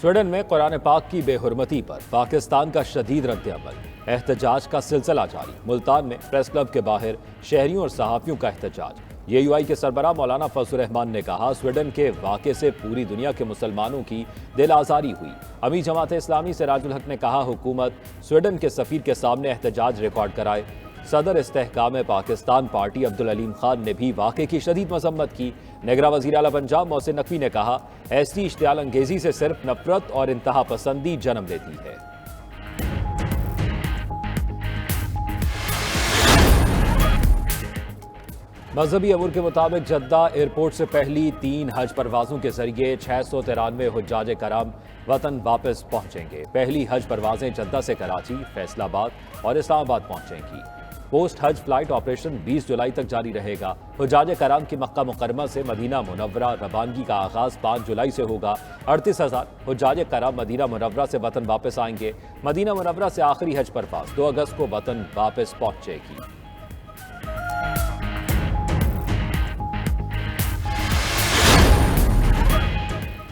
Sweden में कुरान पाक की बेहुरमती पर पाकिस्तान का शदीद रद्द-ए-अमल, एहतजाज का सिलसिला जारी। मुल्तान में प्रेस क्लब के बाहर शहरियों और सहाफियों का एहतजाज। येयूआई के सरबराह मौलाना फजल रहमान ने कहा, स्वीडन के वाक़े से पूरी दुनिया के मुसलमानों की दिल आज़ारी हुई। अमीर जमात इस्लामी सिराजुल हक ने कहा, हुकूमत स्वीडन के सफ़ीर के सामने एहतजाज रिकॉर्ड कराए। सदर इस्तेहकाम पाकिस्तान पार्टी अब्दुल अलीम खान ने भी वाक़े की शदीद मजम्मत की। निगरा वज़ीर आला पंजाब मोहसिन नकवी ने कहा, ऐसी इश्तियाल अंगेजी से सिर्फ नफरत और इंतहा पसंदी जन्म लेती है। मजहबी अमूर के मुताबिक जद्दा एयरपोर्ट से पहली 3 हज परवाजों के जरिए 693 हुज्जाज कराम वतन वापस पहुंचेंगे। पहली हज परवाजें जद्दा से कराची, फैसलाबाद और इस्लामाबाद पहुंचेंगी। पोस्ट हज फ्लाइट ऑपरेशन 20 जुलाई तक जारी रहेगा। हुज्जाज कराम की मक्का मुकरमा से मदीना मुनव्वरा रवानगी का आगाज 5 जुलाई से होगा। 38,000 हुज्जाज कराम मदीना मुनव्वरा से वतन वापस आएंगे। मदीना मुनव्वरा से आखिरी हज परवाज 2 अगस्त को वतन वापस पहुंचेगी।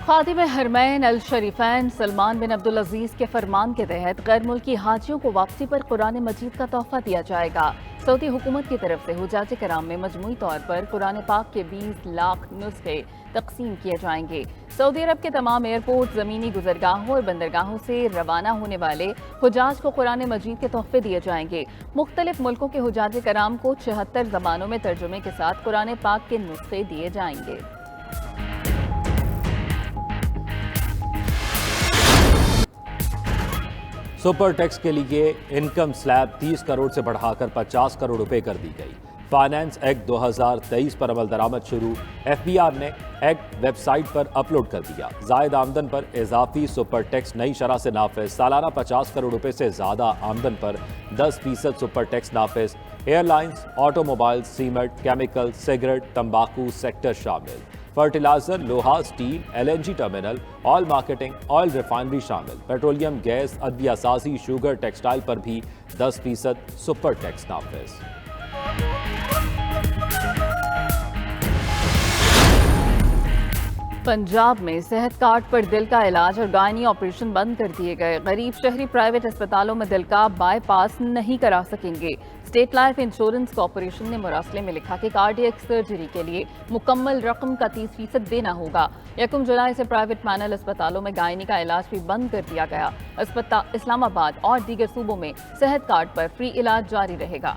खादिम हरमैन अल शरीफैन सलमान बिन अब्दुल अजीज के फरमान के तहत गैर मुल्की हाजियों को वापसी पर कुरान मजीद का तोहफा दिया जाएगा। सऊदी हुकूमत की तरफ से हुज्जाज कराम में मजमूई तौर पर कुरान पाक के 20 लाख नुस्खे तकसीम किए जाएंगे। सऊदी अरब के तमाम एयरपोर्ट, जमीनी गुजरगाहों और बंदरगाहों से रवाना होने वाले हुज्जाज को कुरान मजीद के तोहफे दिए जाएंगे। मुख्तलिफ मुल्कों के हुज्जाज कराम को 76 जबानों में तर्जुमे के साथ कुरान पाक के नुस्खे दिए जाएंगे। सुपर टैक्स के लिए इनकम स्लैब 30 करोड़ से बढ़ाकर 50 करोड़ रुपए कर दी गई। फाइनेंस एक्ट 2023 पर अमल दरामद शुरू। FBR ने एक्ट वेबसाइट पर अपलोड कर दिया। जायद आमदन पर इजाफी सुपर टैक्स नई शरह से नाफिज। सालाना 50 करोड़ रुपए से ज्यादा आमदन पर 10% सुपर टैक्स नाफिज। Airlines, automobile, cement, chemical, cigarette, तंबाकू सेक्टर शामिल। फर्टिलाइजर, लोहा, steel, LNG terminal, oil marketing, oil refinery शामिल। पेट्रोलियम, गैस, अदविया साजी, शुगर, टेक्सटाइल पर भी 10% सुपर टैक्स नाफिज। पंजाब में सेहत कार्ड पर दिल का इलाज और गायनी ऑपरेशन बंद कर दिए गए। गरीब शहरी प्राइवेट अस्पतालों में दिल का बाईपास नहीं करा सकेंगे। स्टेट लाइफ इंश्योरेंस कॉर्पोरेशन ने मुरासले में लिखा कि कार्डियक सर्जरी के लिए मुकम्मल रकम का 30% देना होगा। 1 जुलाई से प्राइवेट पैनल अस्पतालों में गायनी का इलाज भी बंद कर दिया गया। इस्लामाबाद और दीगर सूबों में सेहत कार्ड पर फ्री इलाज जारी रहेगा।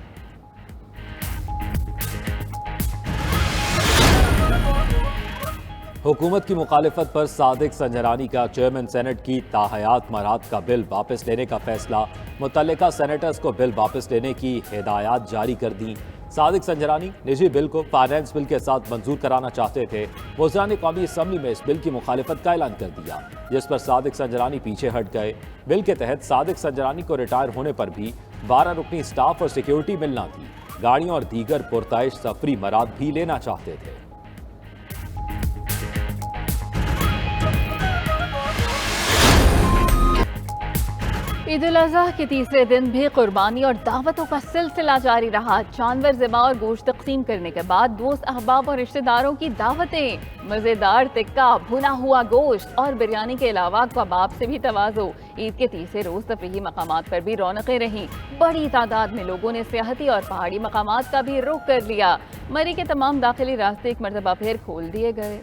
हुकूमत की मुखालिफत पर सादिक संजरानी का चेयरमैन सेनेट की ताहयात मराद का बिल वापस लेने का फैसला। मुतल्लिका सेनेटर्स को बिल वापस लेने की हिदायत जारी कर दी। सादिक संजरानी निजी बिल को फाइनेंस बिल के साथ मंजूर कराना चाहते थे। वज़रान कौमी असम्बली में इस बिल की मुखालिफत का ऐलान कर दिया, जिस पर सादिक संजरानी पीछे हट गए। बिल के तहत सादिक संजरानी को रिटायर होने पर भी 12 रुकनी स्टाफ और सिक्योरिटी मिलना थी। गाड़ियों और दीगर पुरताइश सफरी मराद भी लेना चाहते थे। ईद उल अज़हा के तीसरे दिन भी कुर्बानी और दावतों का सिलसिला जारी रहा। जानवर ज़िबा और गोश्त तकसीम करने के बाद दोस्त, अहबाब और रिश्तेदारों की दावतें। मज़ेदार टिक्का, भुना हुआ गोश्त और बिरयानी के अलावा कबाब से भी तवाज़ो। ईद के तीसरे रोज तफरीही मकामात पर भी रौनकें रहीं। बड़ी तादाद में लोगों ने सियाहती और पहाड़ी मकामात का भी रुख कर लिया। मरी के तमाम दाखिली रास्ते एक मरतबा फिर खोल दिए गए।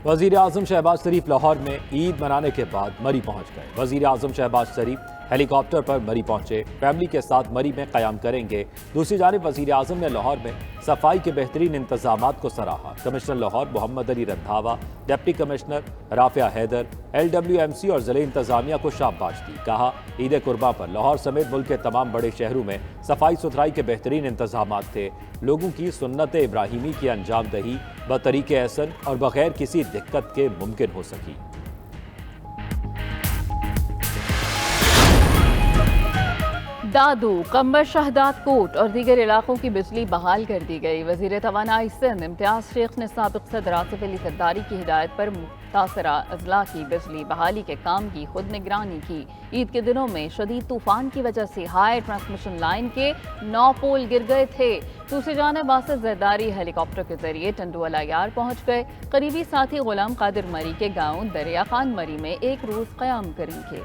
वज़ीर आज़म शहबाज शरीफ लाहौर में ईद मनाने के बाद मरी पहुंच गए। वज़ीर आज़म शहबाज शरीफ हेलीकॉप्टर पर मरी पहुंचे, फैमिली के साथ मरी में क़याम करेंगे। दूसरी जानिब वज़ीर आज़म ने लाहौर में सफाई के बेहतरीन इंतजामात को सराहा। Commissioner Lahore Mohammad Ali Randhawa, deputy commissioner Rafia Haider, LWMC और ज़िले इंतजामिया को शाबाश दी। कहा, ईद कुर्बान पर लाहौर समेत मुल्क के तमाम बड़े शहरों में सफाई सुथराई के बेहतरीन इंतजामात थे। लोगों की सुन्नत इब्राहिमी की अंजाम दही बतरीके एहसन और बगैर किसी दिक्कत के मुमकिन हो सकी। दादू, कम्बर, शहदाद कोट और दीगर इलाकों की बिजली बहाल कर दी गई। वजीर तवानाई सिंध इम्तियाज शेख ने साबिक सदर आसिफ अली जरदारी की हिदायत पर मुतासरा अजला की बिजली बहाली के काम की खुद निगरानी की। ईद के दिनों में शदीद तूफान की वजह से हाई ट्रांसमिशन लाइन के 9 पोल गिर गए थे। दूसरी जानब आसिफ जरदारी हेलीकॉप्टर के जरिए टंडुअला यार पहुंच गए। करीबी साथी गुलाम कादिर मरी के गाँव दरिया खान मरी में एक रोज क़याम करेंगे।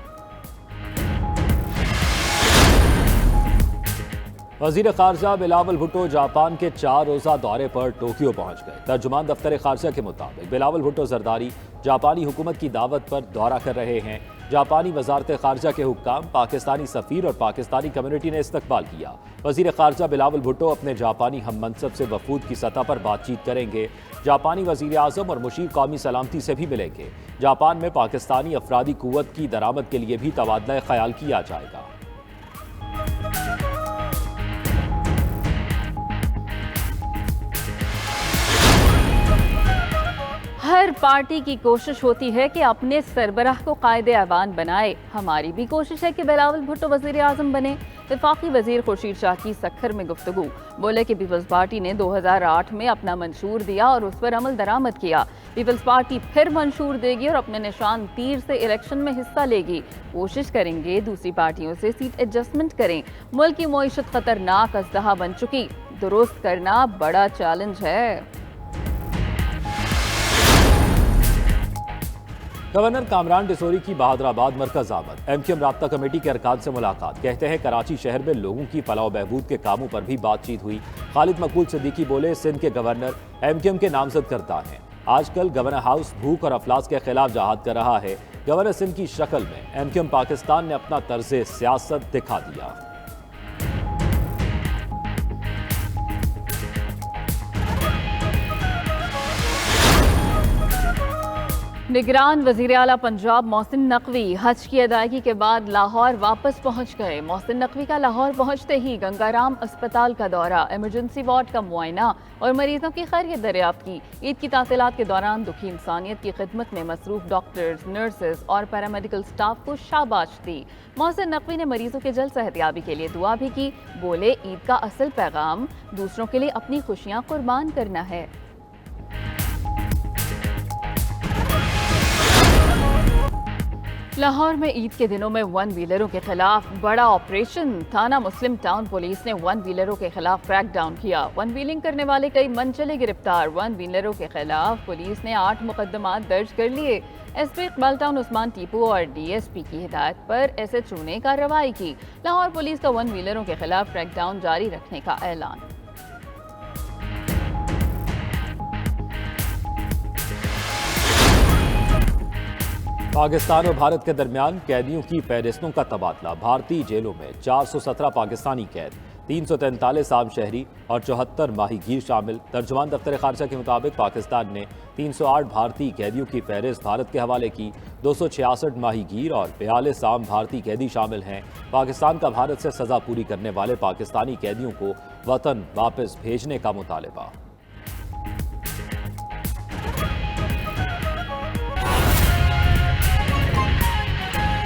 वज़ीर ख़ारजा बिलावल भुट्टो जापान के 4 रोज़ा दौरे पर टोक्यो पहुंच गए। तर्जुमान दफ्तर ख़ारजा के मुताबिक बिलावल भुट्टो जरदारी जापानी हुकूमत की दावत पर दौरा कर रहे हैं। जापानी वजारत ख़ारजा के हुक्काम, पाकिस्तानी सफ़ीर और पाकिस्तानी कम्युनिटी ने इस्तकबाल किया। वज़ीर ख़ारजा बिलावल भुट्टो अपने जापानी हम मनसब से वफूद की सतह पर बातचीत करेंगे। जापानी वज़ीर आज़म और मुशीर कौमी सलामती से भी मिलेंगे। जापान में पाकिस्तानी अफरादी क़ुव्वत की दरामद के लिए भी तबादला ख्याल किया जाएगा। हर पार्टी की कोशिश होती है कि अपने सरबराह को कायदे ऐवान बनाए। हमारी भी कोशिश है कि बिलावल भुट्टो वज़ीर आज़म बने। वफाकी वज़ीर खुर्शीद शाह की सक्खर में गुफ्तगू। बोले कि पीपल्स पार्टी ने 2008 में अपना मंशूर दिया और उस पर अमल दरामद किया। पीपल्स पार्टी फिर मंशूर देगी और अपने निशान तीर से इलेक्शन में हिस्सा लेगी। कोशिश करेंगे दूसरी पार्टियों से सीट एडजस्टमेंट करें। मुल्क की मईशत खतरनाक अज़दहा बन चुकी, दुरुस्त करना बड़ा चैलेंज है। गवर्नर कामरान डिसोरी की बहादुराबाद मरकज आमद। MQM राब्ता कमेटी के अरकान से मुलाकात। कहते हैं कराची शहर में लोगों की फलाह बहबूद के कामों पर भी बातचीत हुई। खालिद मकबूल सिद्दीकी बोले, सिंध के गवर्नर MQM के नामजद करता हैं। आजकल गवर्नर हाउस भूख और अफलास के खिलाफ जहाद कर रहा है। गवर्नर सिंध की शक्ल में MQM पाकिस्तान ने अपना तर्ज सियासत दिखा दिया। निगरान वज़ीर आला पंजाब मोहसिन नकवी हज की अदायगी के बाद लाहौर वापस पहुंच गए। मोहसिन नकवी का लाहौर पहुंचते ही गंगाराम अस्पताल का दौरा, इमरजेंसी वार्ड का मुआयना और मरीजों की खैरियत दरियाफ्त की। ईद की तातीलात के दौरान दुखी इंसानियत की खिदमत में मसरूफ डॉक्टर्स, नर्सेज और पैरामेडिकल स्टाफ को शाबाश दी। मोहसिन नकवी ने मरीजों के जल्द सेहतियाबी के लिए दुआ भी की। बोले, ईद का असल पैगाम दूसरों के लिए अपनी खुशियां कुर्बान करना है। लाहौर में ईद के दिनों में वन व्हीलरों के खिलाफ बड़ा ऑपरेशन। थाना मुस्लिम टाउन पुलिस ने वन व्हीलरों के खिलाफ क्रैकडाउन किया। वन व्हीलिंग करने वाले कई मनचले गिरफ्तार। वन व्हीलरों के खिलाफ पुलिस ने 8 मुकदमात दर्ज कर लिए। SP इकबाल टाउन उस्मान टीपू और DSP की हिदायत पर SHO ने कार्रवाई की। लाहौर पुलिस का वन व्हीलरों के खिलाफ क्रैकडाउन जारी रखने का ऐलान। पाकिस्तान और भारत के दरमियान कैदियों की फहरिस्तों का तबादला। भारतीय जेलों में 417 पाकिस्तानी कैद, 343 आम शहरी और 74 माहीगीर शामिल। तर्जुमान दफ्तर ख़ारजा के मुताबिक पाकिस्तान ने 308 भारतीय कैदियों की फहरिस्त भारत के हवाले की। 266 माहीगीर और 42 आम भारतीय कैदी शामिल हैं। पाकिस्तान का भारत से सज़ा पूरी करने वाले पाकिस्तानी कैदियों को वतन वापस भेजने का मुतालबा।